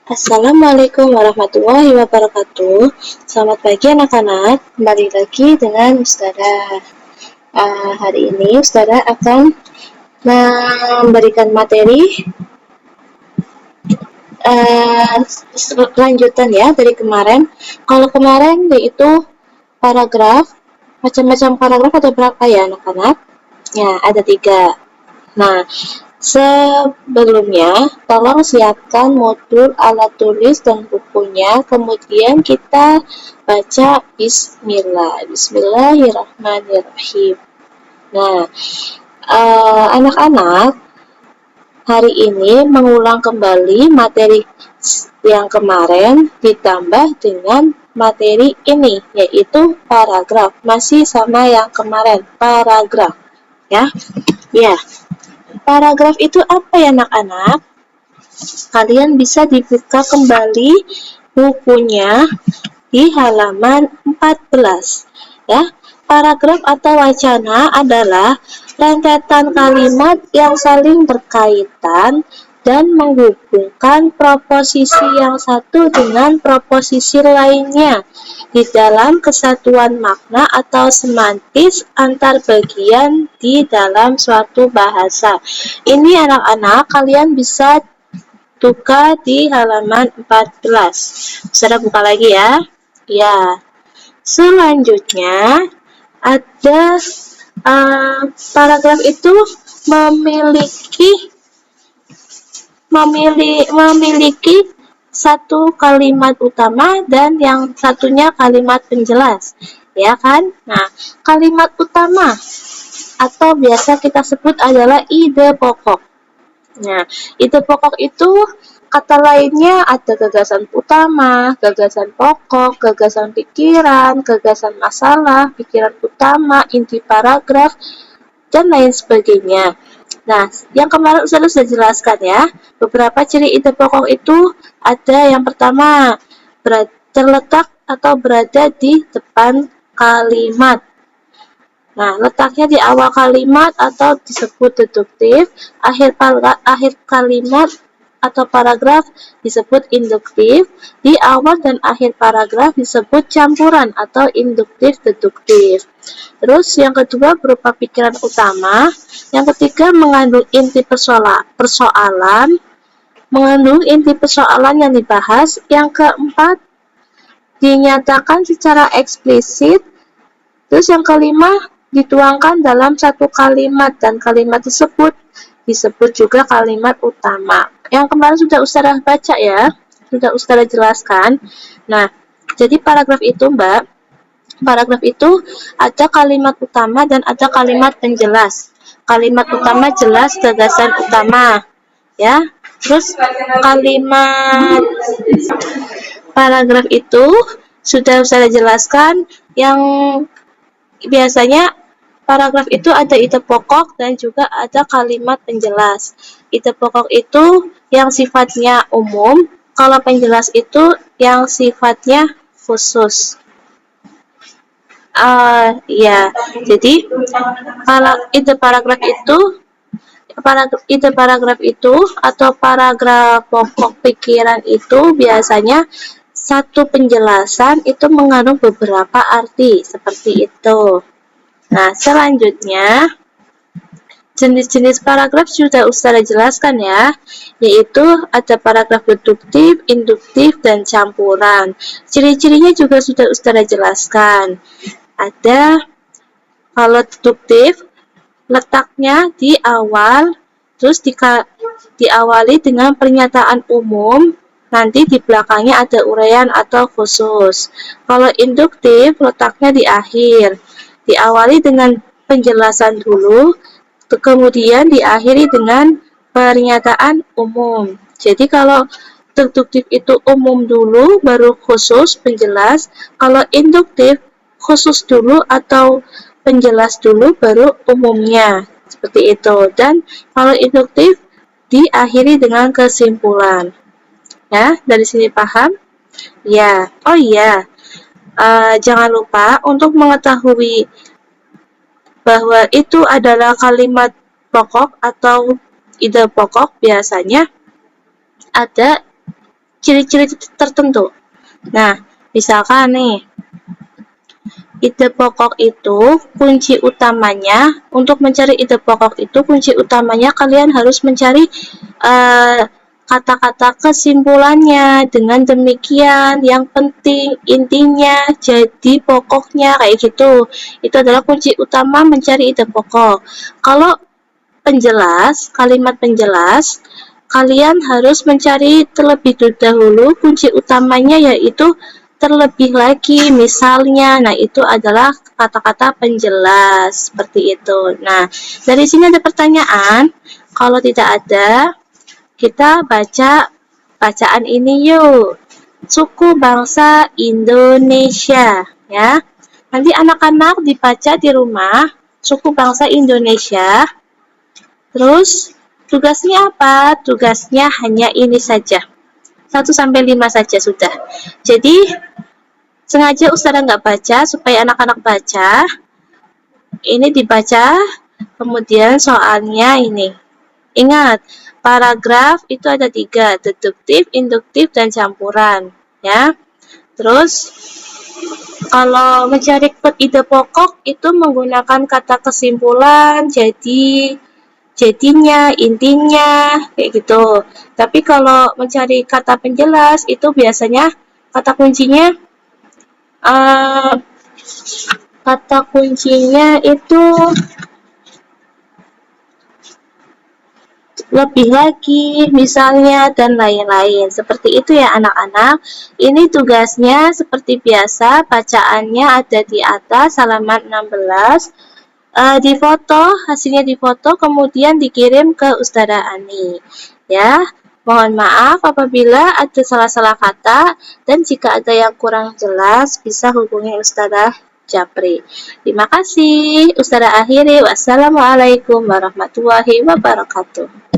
Assalamualaikum warahmatullahi wabarakatuh. Selamat pagi anak-anak. Kembali lagi dengan Ustazah. Hari ini Ustazah akan memberikan materi lanjutan ya dari kemarin. Kalau kemarin yaitu paragraf, macam-macam paragraf ada berapa ya anak-anak? Ya, ada 3. Nah, sebelumnya, tolong siapkan modul alat tulis dan bukunya, kemudian kita baca Bismillah. Bismillahirrahmanirrahim. Nah, anak-anak, hari ini mengulang kembali materi yang kemarin ditambah dengan materi ini, yaitu paragraf. Masih sama yang kemarin, paragraf. Ya. Paragraf itu apa ya anak-anak? Kalian bisa dibuka kembali bukunya di halaman 14. Ya. Paragraf atau wacana adalah rentetan kalimat yang saling berkaitan dan menghubungkan proposisi yang satu dengan proposisi lainnya di dalam kesatuan makna atau semantis antar bagian di dalam suatu bahasa. Ini anak-anak kalian bisa buka di halaman 14. Saya buka lagi ya. Ya. Selanjutnya ada paragraf itu memiliki satu kalimat utama dan yang satunya kalimat penjelas, ya kan? Nah, kalimat utama atau biasa kita sebut adalah ide pokok. Nah, ide pokok itu kata lainnya ada gagasan utama, gagasan pokok, gagasan pikiran, gagasan masalah, pikiran utama, inti paragraf, dan lain sebagainya. Nah, yang kemarin sudah jelaskan ya, beberapa ciri ide pokok itu ada yang pertama, terletak atau berada di depan kalimat. Nah, letaknya di awal kalimat atau disebut deduktif, akhir kalimat atau paragraf disebut induktif, di awal dan akhir paragraf disebut campuran atau induktif-deduktif. Terus yang kedua berupa pikiran utama, yang ketiga mengandung inti persoalan, mengandung inti persoalan yang dibahas, yang keempat dinyatakan secara eksplisit, terus yang kelima dituangkan dalam satu kalimat dan kalimat tersebut disebut juga kalimat utama. Yang kemarin sudah Ustazah baca ya, sudah Ustazah jelaskan. Nah, jadi paragraf itu Mbak, paragraf itu ada kalimat utama dan ada kalimat penjelas. Kalimat utama jelas gagasan utama, ya. Terus kalimat paragraf itu sudah Ustazah jelaskan, yang biasanya paragraf itu ada ide pokok dan juga ada kalimat penjelas. Ide pokok itu yang sifatnya umum, kalau penjelas itu yang sifatnya khusus. Jadi kalau ide paragraf itu atau paragraf pokok pikiran itu biasanya satu penjelasan itu mengandung beberapa arti seperti itu. Nah, selanjutnya jenis-jenis paragraf sudah Ustazah jelaskan ya, yaitu ada paragraf deduktif, induktif, dan campuran. Ciri-cirinya juga sudah Ustazah jelaskan. Ada kalau deduktif, letaknya di awal, terus diawali dengan pernyataan umum, nanti di belakangnya ada uraian atau khusus. Kalau induktif, letaknya di akhir, diawali dengan penjelasan dulu, kemudian diakhiri dengan pernyataan umum. Jadi kalau deduktif itu umum dulu, baru khusus penjelas. Kalau induktif, khusus dulu atau penjelas dulu, baru umumnya. Seperti itu. Dan kalau induktif, diakhiri dengan kesimpulan. Ya, dari sini paham? Ya. Oh iya. Jangan lupa untuk mengetahui bahwa itu adalah kalimat pokok atau ide pokok, biasanya ada ciri-ciri tertentu. Nah, misalkan nih, ide pokok itu kunci utamanya, untuk mencari ide pokok itu kunci utamanya kalian harus mencari kata-kata kesimpulannya. Dengan demikian yang penting intinya, jadi pokoknya, kayak gitu. Itu adalah kunci utama mencari ide pokok. Kalau penjelas, kalimat penjelas, kalian harus mencari terlebih dahulu kunci utamanya, yaitu terlebih lagi, misalnya. Nah, itu adalah kata-kata penjelas, seperti itu. Nah, dari sini ada pertanyaan. Kalau tidak ada, kita baca bacaan ini yuk. Suku bangsa Indonesia, ya. Nanti anak-anak dibaca di rumah, suku bangsa Indonesia. Terus tugasnya apa? Tugasnya hanya ini saja. 1-5 saja sudah. Jadi sengaja Ustazah nggak baca supaya anak-anak baca. Ini dibaca, kemudian soalnya ini. Ingat, paragraf itu ada 3, deduktif, induktif, dan campuran. Ya. Terus kalau mencari ide pokok itu menggunakan kata kesimpulan, jadinya, intinya, kayak gitu. Tapi kalau mencari kata penjelas itu biasanya kata kuncinya itu lebih lagi, misalnya, dan lain-lain. Seperti itu ya anak-anak. Ini tugasnya seperti biasa, bacaannya ada di atas halaman 16. Difoto, hasilnya difoto, kemudian dikirim ke Ustazah Ani. Ya, mohon maaf apabila ada salah-salah kata, dan jika ada yang kurang jelas, bisa hubungi Ustazah Japri. Terima kasih. Ustazah akhiri. Wassalamualaikum warahmatullahi wabarakatuh.